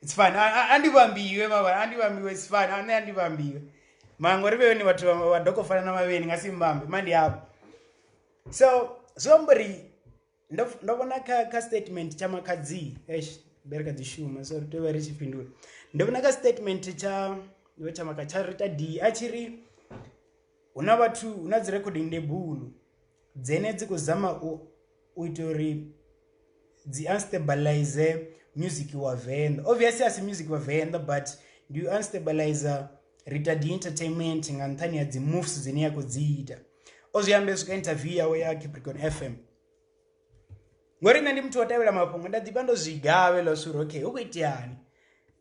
It's fine. Andivambiwe baba, andivambiwe, it's fine. Andivambiwe. Mangori bewe ni watu wadoko fana na maweni ngasi mbambe. Mandi hapo. So, somebody ndobona ka statement cha Makhadzi. Bereka dishuma. So, to very chipindula. Ndobona ka statement cha Makhadzi Rita D. Achiri una watu unazi recording debulu. Dzene dzikuzama uitori dzi unstabilize music wa venda. Obviously as music wa venda, but do you unstabilize Rita D entertainment ngantani ya dzi moves dzine yako dziita. Oziyambe suka interview yawe ya Capricorn FM. Ngori ndi mtu watawela mapungo ndadzipando zvigawe lo suru okay ukuitiani.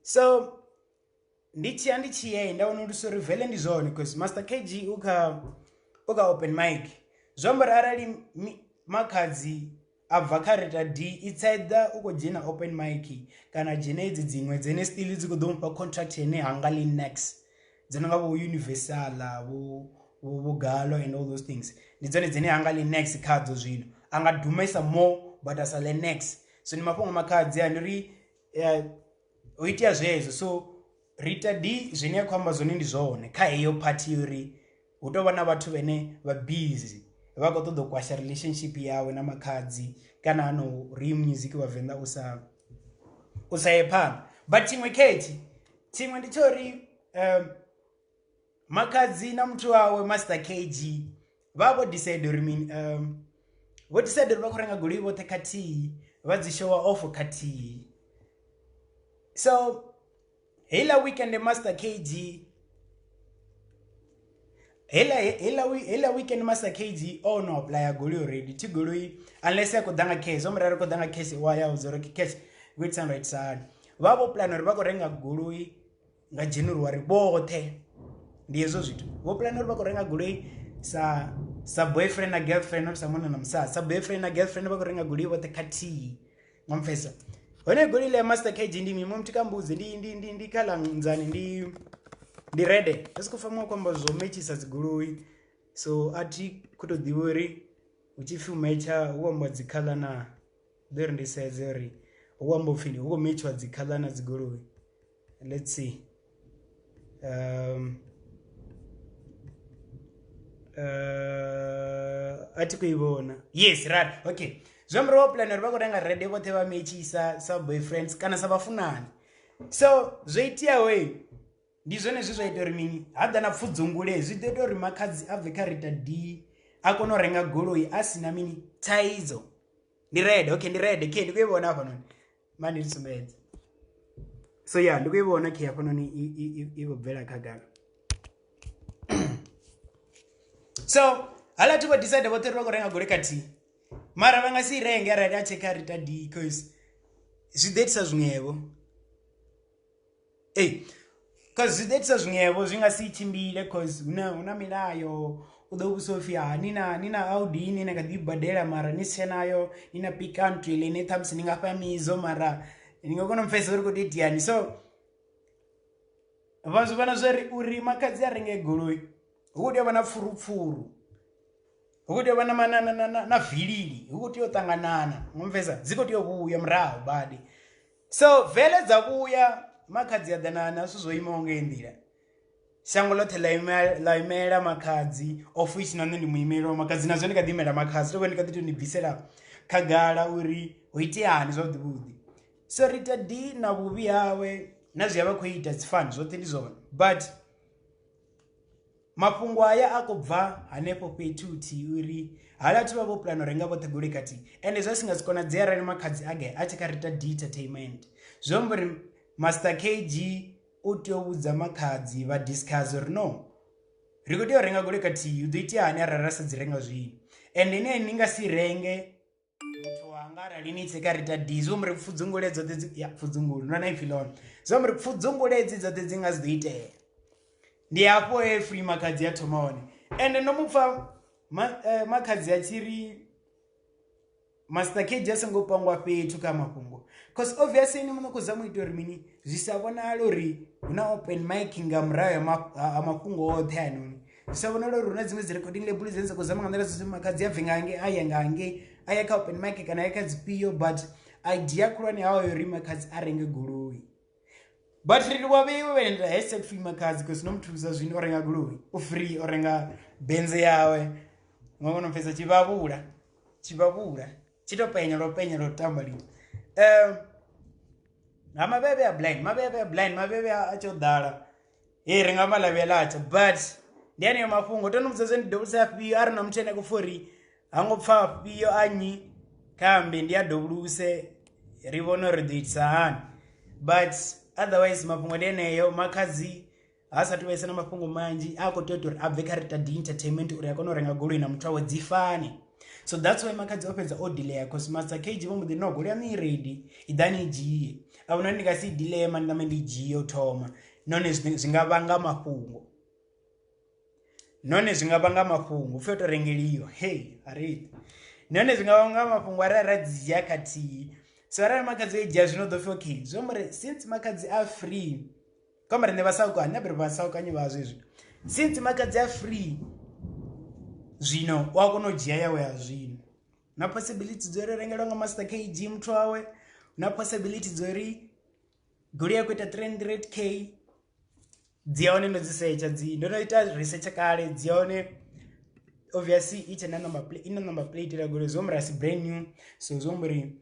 So ndichiye ndaona kuti so revele ndizone because Master KG uka open mic. Zomba arali Makhadzi abva Rita D it's either ukojina open mic kana jina idzi dzimwe dzene still dzikudompa contract ene hangali next dzinonga vo universal vo galo and all those things ndidzone dzene hangali next cards zvino anga dumesa more but asale next so ni mapongo Makhadzi andiri oitia zvezo so Rita D zvine yakwamba zvone ndizvone kha heyo party yori utova na vathu vene va busy vakotodo kwasha relationship yawe na Makhadzi kana ano real music wa venda usayephana but timwe ndichori Makhadzi na mtu wawe Master KG vavo decide vo decide vakurenga goli vote kati vadzishowa off kati so hela weekend Master KG hela weekend Master KG no apply goli already to goli unless yakudanga case omrara kudanga case waya uzoro case with some right side vavo plan uri vakurenga goli nga January bote ndiyezo zvitu vo plan uri vakurenga goli sa boyfriend na girlfriend or someone na msa sa boyfriend na girlfriend vakurenga goli vote kati ngomfesa one goli le Master KG ndimi mumtikambuze ndi kala nzani ndi ready esikufama kwamba zomechisa dzigurui so ati kutodhivori uchifumecha uwamba dzikhala na there ndisezeri uwamba ufini uko mechwa dzikhala na dzigurui let's see ati kuivona yes right okay zvamro planner vakurenga ready vote vamechisa sa boyfriends kana sa vafunani so zvoitia way ndizvone zvizoita rimini hadana pfudzungule zvidito ri Makhadzi abve Rita D akonorenga goloi asina mini taizo ndi red okay ndi red ke ndikuivona apa noni mani ndisumbedza so yeah ndikuivona ke apa noni ibvela kagara so hala tuko decide vote ri vakurenga goloi kati mara vangasirenge arali acheka Rita D because zvidetsa zvimwevo because zvidetsa zvimwevo zvingasichimbile because una milayo udo Sofia nina Audi nina kadibadela mara nisinayo nina Country lene tams ningapa Mizo mara ningokona mfesa uri kuditiani so vanhu vana zveri uri Makhadzi arenge goloi ukuthi vana furupfuru ukuthi vana manana na vhilili ukuthi yotanganana ngomfesa dziko tiyokuya mrawo badi so vele dzakuya Makhadzi adanana suzoima ungendira shango lothe la imela Makhadzi office nane ndi muimelo wa Makhadzi nazo ndikadimela Makhadzi toko ndikati ndibvisela kagala uri uitiani zvavudhi so Rita D na vuvi yawe nazvi yava kuita it's fun zvote ndizvona but mapungo aya akobva hanepo petuti uri halati vavo plano renga vote goli kati ende zvasingazikonadzera rani Makhadzi age acheka Rita D entertainment zvombori Master KG utioudza Makhadzi va discuss or no rikuti orenga goli kati udoiti ani ararasa dzirenga zvini ende ine ningasirenge mtu wanga aralinitseka Rita D zvombori pfudzungule dzote ya pfudzungulu nona ifilona zvombori pfudzungule dzote dzingazidoite ndi apo free Makhadzi atomaone ende nomupfa Makhadzi achiri Master KG asingopangwa petu kamapungo because obviously ni munokuzamu itori mini zvisavona lori una open mic ngamrayo amapungo othe anoni zvisavona lori una dzimwe recording label zenza kuzama ngandara zose Makhadzi abvingange ayaka open mic kana ayaka dzipiyo but idea kulwane hawo yori Makhadzi arenge goloi but Rita when I said free Makhadzi because no two says in orenga glue or free orenga benze yawe ngono pesa chibabura chito penya lo tambali Mavhevhe are blind Mavhevhe are chodala renga malavelacha but ndiyani yamafungo tonomutsaze ndidobulisa piyo ari namutene kufori angopfa piyo anyi kambe ndiyadobuluse rivono riditsahani but otherwise mafungo ndeneyo Makhadzi asati waisana mafungo manji akototori abve karita di entertainment uri yakonorenga goloi na mutwawe dzifane. So that's why Makhadzi opens all delay because Master KG bomu the no goli ami ready idani jiye abona ndikasi delay man ndamendi jiye utoma none zingabanga mafungo feto rengeliyo hey Rita none zingabanga mafungo araradzi yakati so ara Makhadzi eja zvino do feel okay zomre since Makhadzi are free kamera nevasauka nabere vasauka nyivazvezvo since Makhadzi are free zvino wakunojia yawe yazvino na possibility dzori rengelwa nga Master KG muthu wawe na possibility dzori goli yakuita 300k dzione nodzisearcha ndonoita research kale dzione obviously each and number plate la goli zomra si brand new so zomri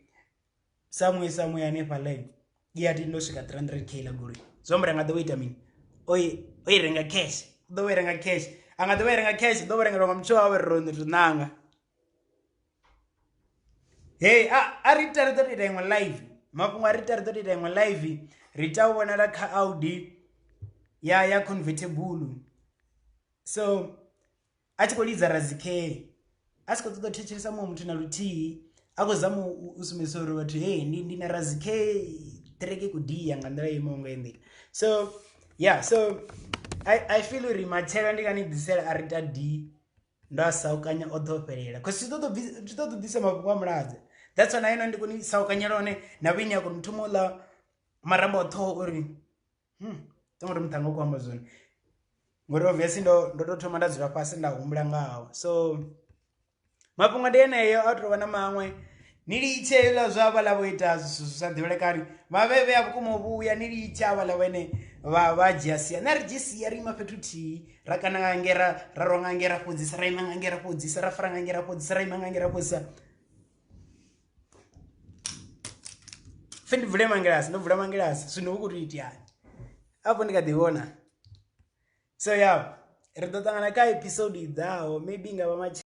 somewhere nepa line yati ndosvika 300k la goli zomra nga the wait oi renga cash do renga cash anga do renga cash do renga nga mcho wawe rondo tunanga hey Rita ritotita imwe live mafungo Rita ritotita imwe live Rita wona la ka Audi ya convertible so achikolidza razike asikotototecheresa mumwe muthu na lutii akozama usumesoro vati hey ndina razike tereke kudiya nga ndira imonga endira so yeah so I feel uri matera ndikanidzisela Rita D ndasaukanya othoperera because chitotobvisa mafungo amuladza that's when I know ndikuni saukanya rone na vini yako mtumola maramba otho uri tomori mtango kwa Amazon ngori obviously ndototoma ndadzira pasi ndahumbula ngawo so mafungo ndeneyo atovana mamwe nilichela zvava lavoita zvisadhivulekani Mavhevhe akumovuya nilicha ava lavene vajasiya narijisiya rimapetuti rakanangangera rarongangera podzisa raimangangera podzisa rafarangangera podzisa raimangangera podzisa ndivhule mangirasi zvinokuriti yani apo ndikadhiona so yeah ritotangana ka episode idzawo maybe ngava